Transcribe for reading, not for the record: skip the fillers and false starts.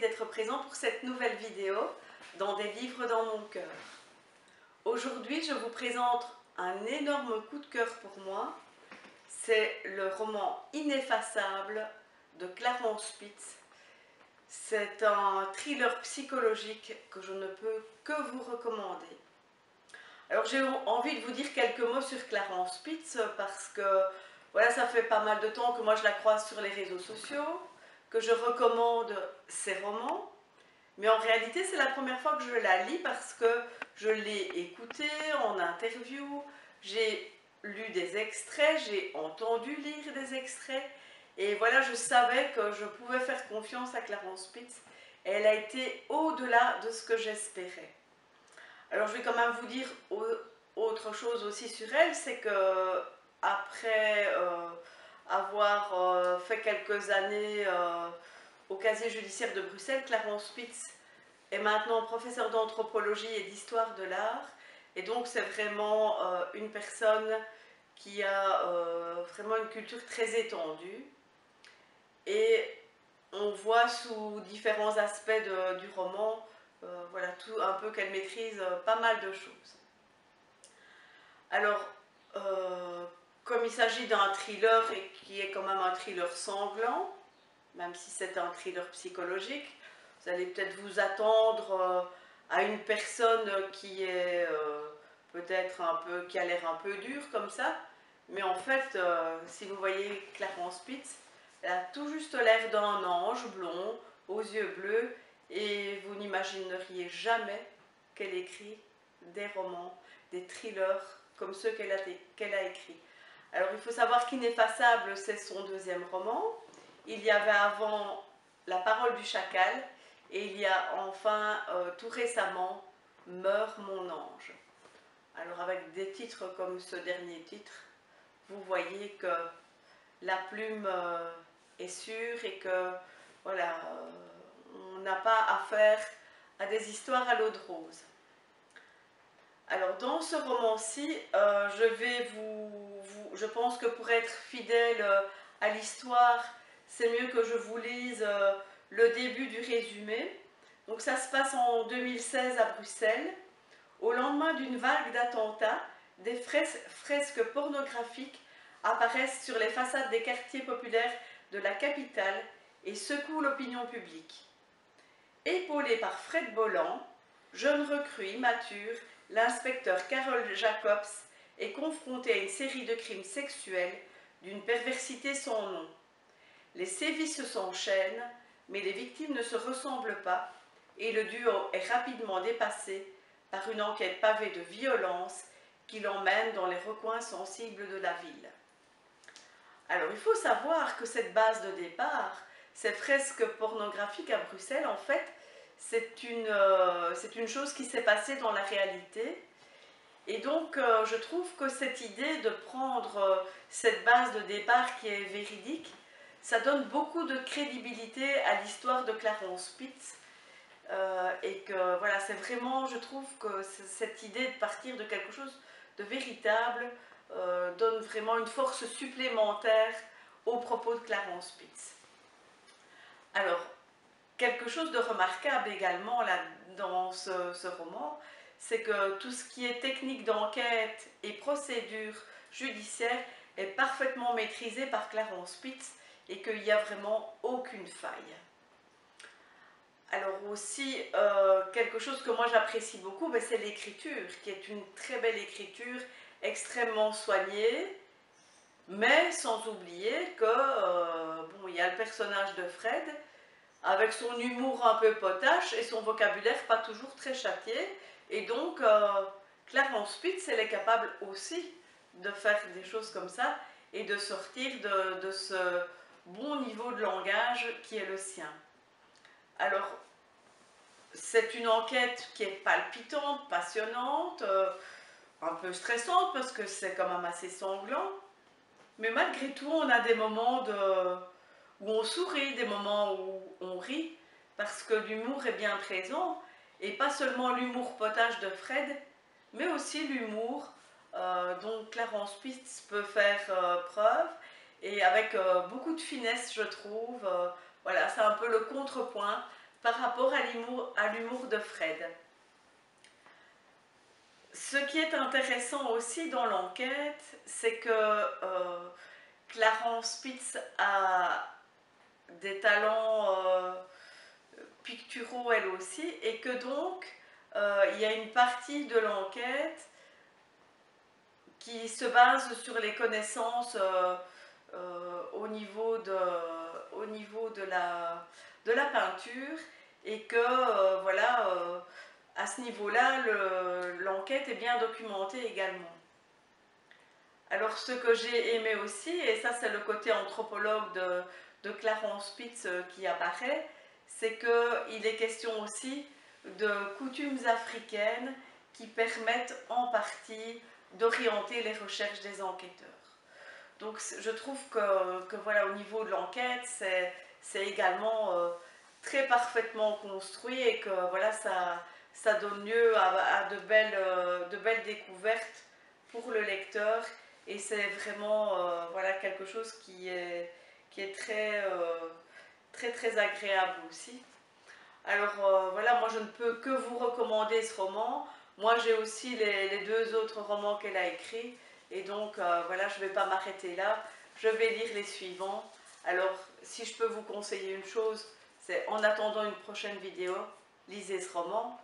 d'être présent pour cette nouvelle vidéo dans Des livres dans mon cœur. Aujourd'hui, je vous présente un énorme coup de cœur pour moi. C'est le roman Ineffaçable de Clarence Spitz. C'est un thriller psychologique que je ne peux que vous recommander. Alors j'ai envie de vous dire quelques mots sur Clarence Spitz parce que voilà, ça fait pas mal de temps que moi je la croise sur les réseaux sociaux, que je recommande ses romans, mais en réalité c'est la première fois que je la lis parce que je l'ai écoutée en interview, j'ai lu des extraits, j'ai entendu lire des extraits, et voilà, je savais que je pouvais faire confiance à Clarence Spitz, et elle a été au-delà de ce que j'espérais. Alors je vais quand même vous dire autre chose aussi sur elle, c'est que après avoir fait quelques années au casier judiciaire de Bruxelles, Clarence Spitz est maintenant professeur d'anthropologie et d'histoire de l'art, et donc c'est vraiment une personne qui a vraiment une culture très étendue, et on voit sous différents aspects du roman voilà, tout un peu qu'elle maîtrise pas mal de choses. Alors, comme il s'agit d'un thriller et qui est quand même un thriller sanglant, même si c'est un thriller psychologique, vous allez peut-être vous attendre à une personne qui est peut-être un peu, qui a l'air un peu dure comme ça, mais en fait, si vous voyez Clarence Spitz, elle a tout juste l'air d'un ange blond, aux yeux bleus, et vous n'imagineriez jamais qu'elle écrit des romans, des thrillers comme ceux qu'elle a écrits. Alors il faut savoir qu'Ineffaçable, c'est son deuxième roman. Il y avait avant La parole du chacal, et il y a enfin tout récemment Meurt mon ange. Alors avec des titres comme ce dernier titre, vous voyez que la plume est sûre et que voilà, on n'a pas affaire à des histoires à l'eau de rose. Alors dans ce roman-ci, je pense que pour être fidèle à l'histoire, c'est mieux que je vous lise le début du résumé. Donc ça se passe en 2016 à Bruxelles. Au lendemain d'une vague d'attentats, des fresques pornographiques apparaissent sur les façades des quartiers populaires de la capitale et secouent l'opinion publique. Épaulé par Fred Bolland, jeune recrue immature, l'inspecteur Carol Jacobs est confronté à une série de crimes sexuels d'une perversité sans nom. Les sévices s'enchaînent, mais les victimes ne se ressemblent pas et le duo est rapidement dépassé par une enquête pavée de violence qui l'emmène dans les recoins sensibles de la ville. Alors il faut savoir que cette base de départ, ces fresques pornographiques à Bruxelles, en fait, c'est une chose qui s'est passée dans la réalité. Et donc je trouve que cette idée de prendre cette base de départ qui est véridique, ça donne beaucoup de crédibilité à l'histoire de Clarence Spitz. Et que voilà, c'est vraiment, je trouve que cette idée de partir de quelque chose de véritable donne vraiment une force supplémentaire aux propos de Clarence Spitz. Alors, quelque chose de remarquable également là, dans ce roman, c'est que tout ce qui est technique d'enquête et procédure judiciaire est parfaitement maîtrisé par Clarence Spitz et qu'il n'y a vraiment aucune faille. Alors aussi, quelque chose que moi j'apprécie beaucoup, c'est l'écriture, qui est une très belle écriture, extrêmement soignée, mais sans oublier que, bon, il y a le personnage de Fred, avec son humour un peu potache et son vocabulaire pas toujours très châtié, et donc Clarence Spitz, elle est capable aussi de faire des choses comme ça, et de sortir de ce bon niveau de langage qui est le sien. Alors, c'est une enquête qui est palpitante, passionnante, un peu stressante parce que c'est quand même assez sanglant. Mais malgré tout, on a des moments où on sourit, des moments où on rit, parce que l'humour est bien présent. Et pas seulement l'humour potage de Fred, mais aussi l'humour dont Clarence Spitz peut faire preuve. Et avec beaucoup de finesse, je trouve. Voilà, c'est un peu le contrepoint par rapport à l'humour de Fred. Ce qui est intéressant aussi dans l'enquête, c'est que Clarence Spitz a des talents picturaux elle aussi, et que donc il y a une partie de l'enquête qui se base sur les connaissances au niveau de la peinture, et que voilà, à ce niveau-là, l'enquête est bien documentée également. Alors ce que j'ai aimé aussi, et ça c'est le côté anthropologue de Clarence Spitz qui apparaît, c'est qu'il est question aussi de coutumes africaines qui permettent en partie d'orienter les recherches des enquêteurs. Donc je trouve que voilà, au niveau de l'enquête, c'est également très parfaitement construit, et que voilà, ça donne lieu à de belles découvertes pour le lecteur, et c'est vraiment voilà, quelque chose qui est très agréable aussi. Alors voilà, moi je ne peux que vous recommander ce roman. Moi j'ai aussi les deux autres romans qu'elle a écrits, et donc voilà, je ne vais pas m'arrêter là, je vais lire les suivants. Alors si je peux vous conseiller une chose, c'est en attendant une prochaine vidéo, lisez ce roman.